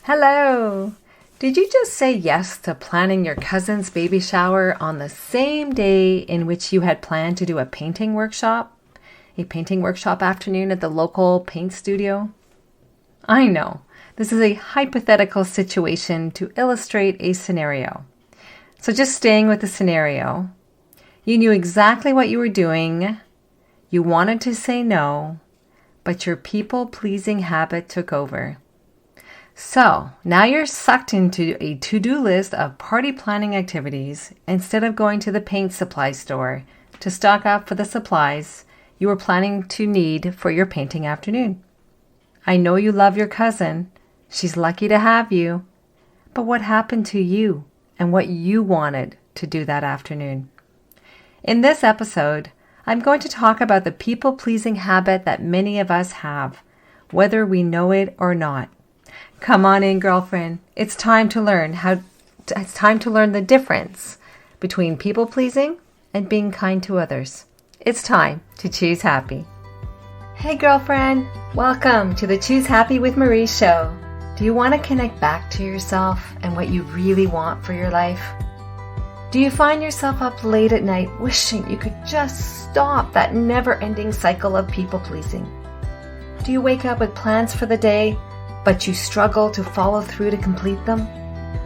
Hello! Did you just say yes to planning your cousin's baby shower on the same day in which you had planned to do a painting workshop? A painting workshop afternoon at the local paint studio? I know, this is a hypothetical situation to illustrate a scenario. So just staying with the scenario, you knew exactly what you were doing, you wanted to say no, but your people-pleasing habit took over. So now you're sucked into a to-do list of party planning activities instead of going to the paint supply store to stock up for the supplies you were planning to need for your painting afternoon. I know you love your cousin. She's lucky to have you. But what happened to you and what you wanted to do that afternoon? In this episode, I'm going to talk about the people-pleasing habit that many of us have, whether we know it or not. Come on in, girlfriend. It's time to learn the difference between people-pleasing and being kind to others. It's time to choose happy. Hey, girlfriend. Welcome to the Choose Happy with Marie show. Do you want to connect back to yourself and what you really want for your life? Do you find yourself up late at night wishing you could just stop that never-ending cycle of people-pleasing? Do you wake up with plans for the day, but you struggle to follow through to complete them?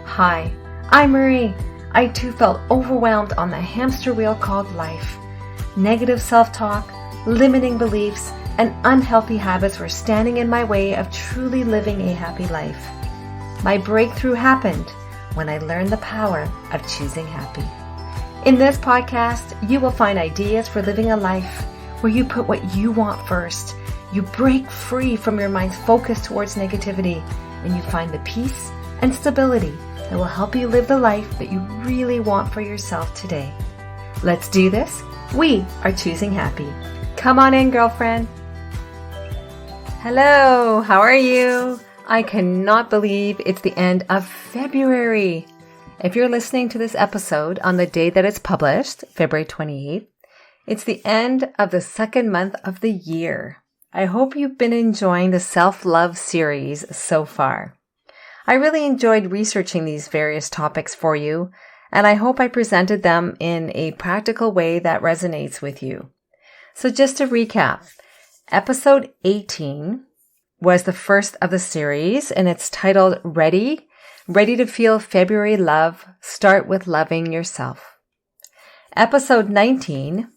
Hi, I'm Marie. I too felt overwhelmed on the hamster wheel called life. Negative self-talk, limiting beliefs, and unhealthy habits were standing in my way of truly living a happy life. My breakthrough happened when I learned the power of choosing happy. In this podcast, you will find ideas for living a life where you put what you want first. You break free from your mind's focus towards negativity, and you find the peace and stability that will help you live the life that you really want for yourself today. Let's do this. We are choosing happy. Come on in, girlfriend. Hello, how are you? I cannot believe it's the end of February. If you're listening to this episode on the day that it's published, February 28th, it's the end of the second month of the year. I hope you've been enjoying the self-love series so far. I really enjoyed researching these various topics for you, and I hope I presented them in a practical way that resonates with you. So just to recap, episode 18 was the first of the series, and it's titled Ready to Feel February Love, Start with Loving Yourself. Episode 19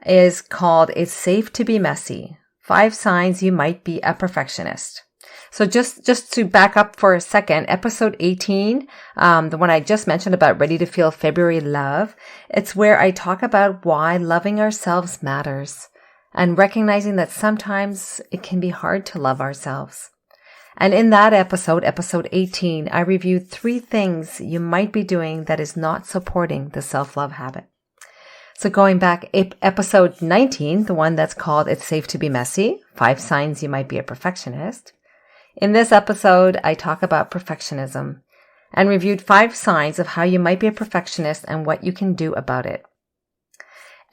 is called It's Safe to Be Messy. 5 signs you might be a perfectionist. So just to back up for a second, episode 18, the one I just mentioned about ready to feel February love, it's where I talk about why loving ourselves matters and recognizing that sometimes it can be hard to love ourselves. And in that episode 18, I reviewed 3 things you might be doing that is not supporting the self-love habit. So going back, episode 19, the one that's called It's Safe to Be Messy, 5 signs you might be a perfectionist. In this episode, I talk about perfectionism and reviewed 5 signs of how you might be a perfectionist and what you can do about it.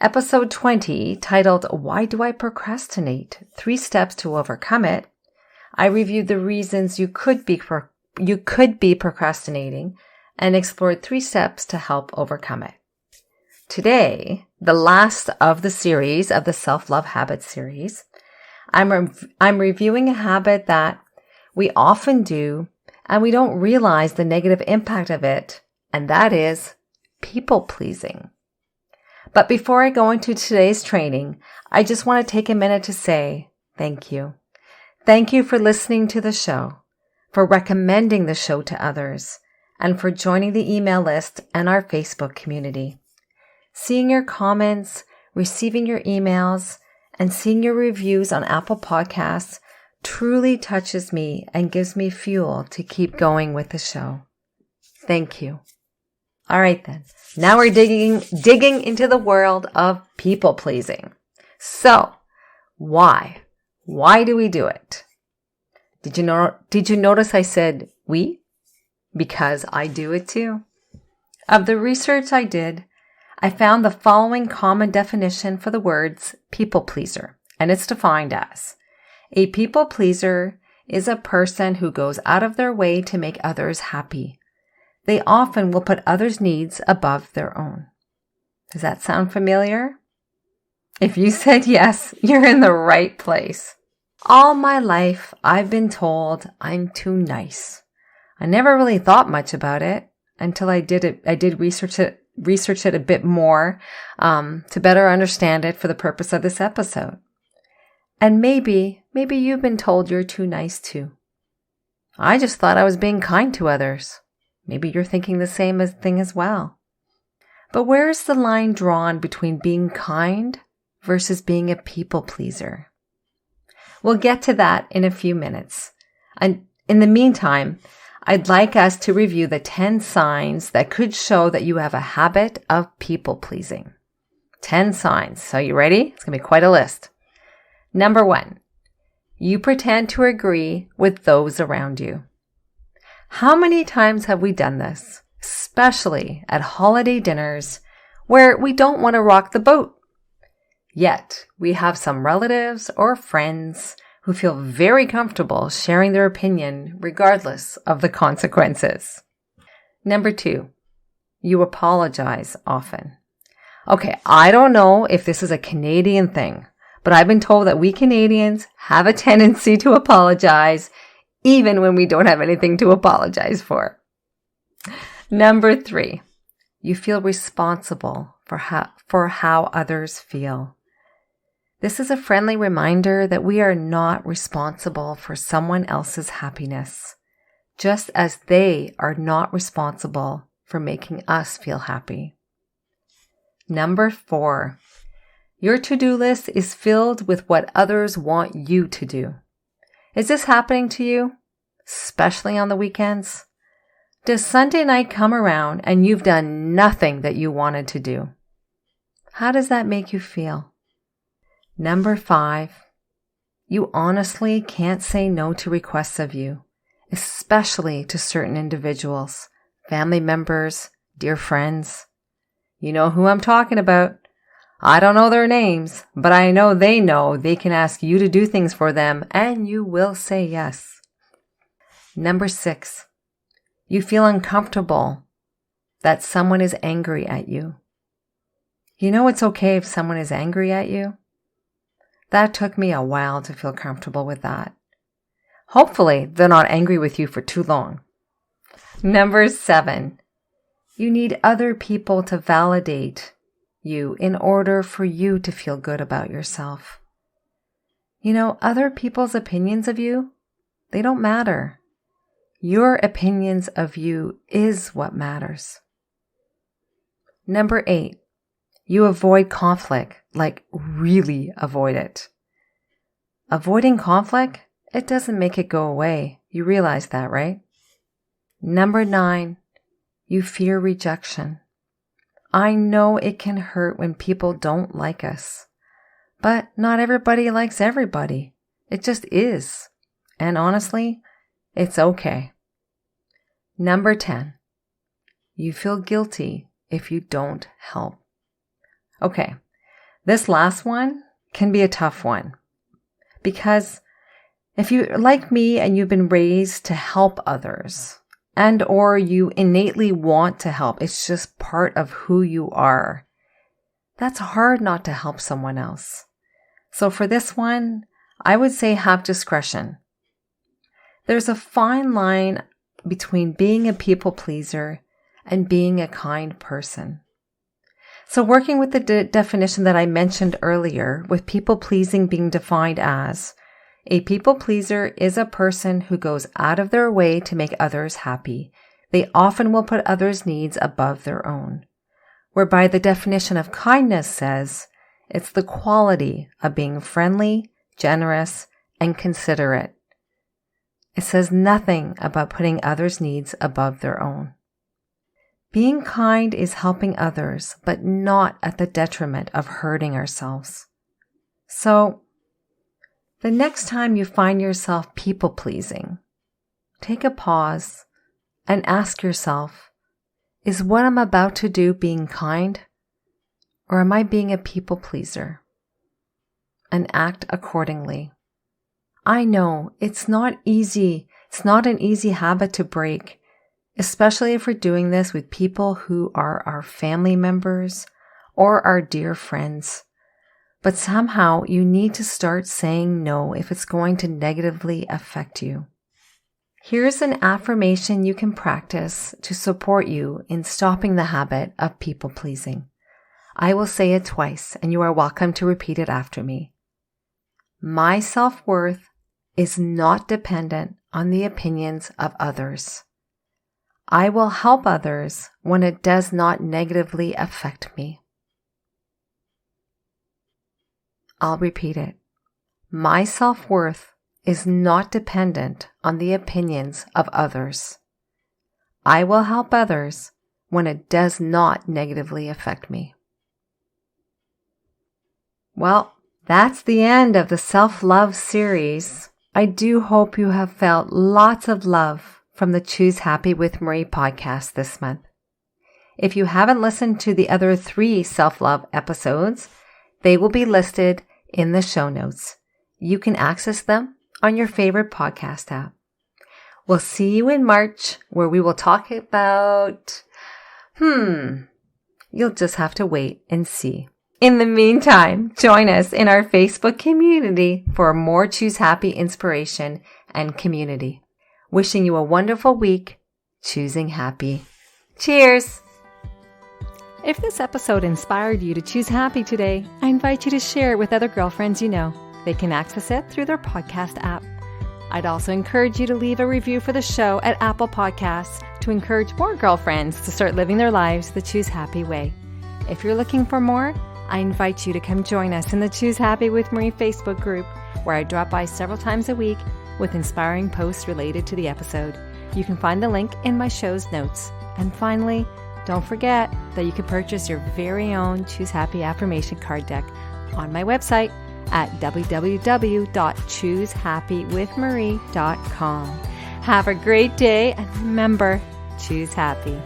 Episode 20, titled Why Do I Procrastinate? 3 Steps to Overcome It. I reviewed the reasons you could be procrastinating and explored 3 steps to help overcome it. Today, the last of the series, of the Self-Love Habit series, I'm reviewing a habit that we often do and we don't realize the negative impact of it, and that is people-pleasing. But before I go into today's training, I just want to take a minute to say thank you. Thank you for listening to the show, for recommending the show to others, and for joining the email list and our Facebook community. Seeing your comments, receiving your emails, and seeing your reviews on Apple Podcasts truly touches me and gives me fuel to keep going with the show. Thank you. All right then. Now we're digging into the world of people-pleasing. So, why? Why do we do it? Did you notice I said we? Because I do it too. Of the research I did, I found the following common definition for the words people pleaser, and it's defined as a people pleaser is a person who goes out of their way to make others happy. They often will put others' needs above their own. Does that sound familiar? If you said yes, you're in the right place. All my life, I've been told I'm too nice. I never really thought much about it until I did research it a bit more to better understand it for the purpose of this episode. And maybe you've been told you're too nice too. I just thought I was being kind to others. Maybe you're thinking the same thing as well. But where is the line drawn between being kind versus being a people pleaser? We'll get to that in a few minutes. And in the meantime, I'd like us to review the 10 signs that could show that you have a habit of people pleasing. 10 signs. So you ready? It's going to be quite a list. Number 1, you pretend to agree with those around you. How many times have we done this, especially at holiday dinners where we don't want to rock the boat? Yet we have some relatives or friends who feel very comfortable sharing their opinion regardless of the consequences. Number 2, you apologize often. Okay, I don't know if this is a Canadian thing, but I've been told that we Canadians have a tendency to apologize even when we don't have anything to apologize for. Number 3, you feel responsible for how others feel. This is a friendly reminder that we are not responsible for someone else's happiness, just as they are not responsible for making us feel happy. Number 4, your to-do list is filled with what others want you to do. Is this happening to you, especially on the weekends? Does Sunday night come around and you've done nothing that you wanted to do? How does that make you feel? Number 5, you honestly can't say no to requests of you, especially to certain individuals, family members, dear friends. You know who I'm talking about. I don't know their names, but I know they can ask you to do things for them and you will say yes. Number 6, you feel uncomfortable that someone is angry at you. You know it's okay if someone is angry at you? That took me a while to feel comfortable with that. Hopefully, they're not angry with you for too long. Number 7, you need other people to validate you in order for you to feel good about yourself. You know, other people's opinions of you, they don't matter. Your opinions of you is what matters. Number 8, you avoid conflict, like really avoid it. Avoiding conflict, it doesn't make it go away. You realize that, right? Number 9, you fear rejection. I know it can hurt when people don't like us, but not everybody likes everybody. It just is. And honestly, it's okay. Number 10, you feel guilty if you don't help. Okay, this last one can be a tough one because if you're like me and you've been raised to help others and or you innately want to help, it's just part of who you are, that's hard not to help someone else. So for this one, I would say have discretion. There's a fine line between being a people pleaser and being a kind person. So working with the definition that I mentioned earlier, with people pleasing being defined as, a people pleaser is a person who goes out of their way to make others happy. They often will put others' needs above their own. Whereby the definition of kindness says, it's the quality of being friendly, generous, and considerate. It says nothing about putting others' needs above their own. Being kind is helping others, but not at the detriment of hurting ourselves. So, the next time you find yourself people-pleasing, take a pause and ask yourself, is what I'm about to do being kind, or am I being a people-pleaser? And act accordingly. I know it's not easy. It's not an easy habit to break, especially if we're doing this with people who are our family members or our dear friends. But somehow you need to start saying no if it's going to negatively affect you. Here's an affirmation you can practice to support you in stopping the habit of people pleasing. I will say it twice, and you are welcome to repeat it after me. My self-worth is not dependent on the opinions of others. I will help others when it does not negatively affect me. I'll repeat it. My self-worth is not dependent on the opinions of others. I will help others when it does not negatively affect me. Well, that's the end of the self-love series. I do hope you have felt lots of love from the Choose Happy with Marie podcast this month. If you haven't listened to the other 3 self-love episodes, they will be listed in the show notes. You can access them on your favorite podcast app. We'll see you in March, where we will talk about, you'll just have to wait and see. In the meantime, join us in our Facebook community for more Choose Happy inspiration and community. Wishing you a wonderful week, choosing happy. Cheers! If this episode inspired you to choose happy today, I invite you to share it with other girlfriends you know. They can access it through their podcast app. I'd also encourage you to leave a review for the show at Apple Podcasts to encourage more girlfriends to start living their lives the Choose Happy way. If you're looking for more, I invite you to come join us in the Choose Happy with Marie Facebook group, where I drop by several times a week with inspiring posts related to the episode. You can find the link in my show's notes. And finally, don't forget that you can purchase your very own Choose Happy affirmation card deck on my website at www.choosehappywithmarie.com. Have a great day, and remember, choose happy.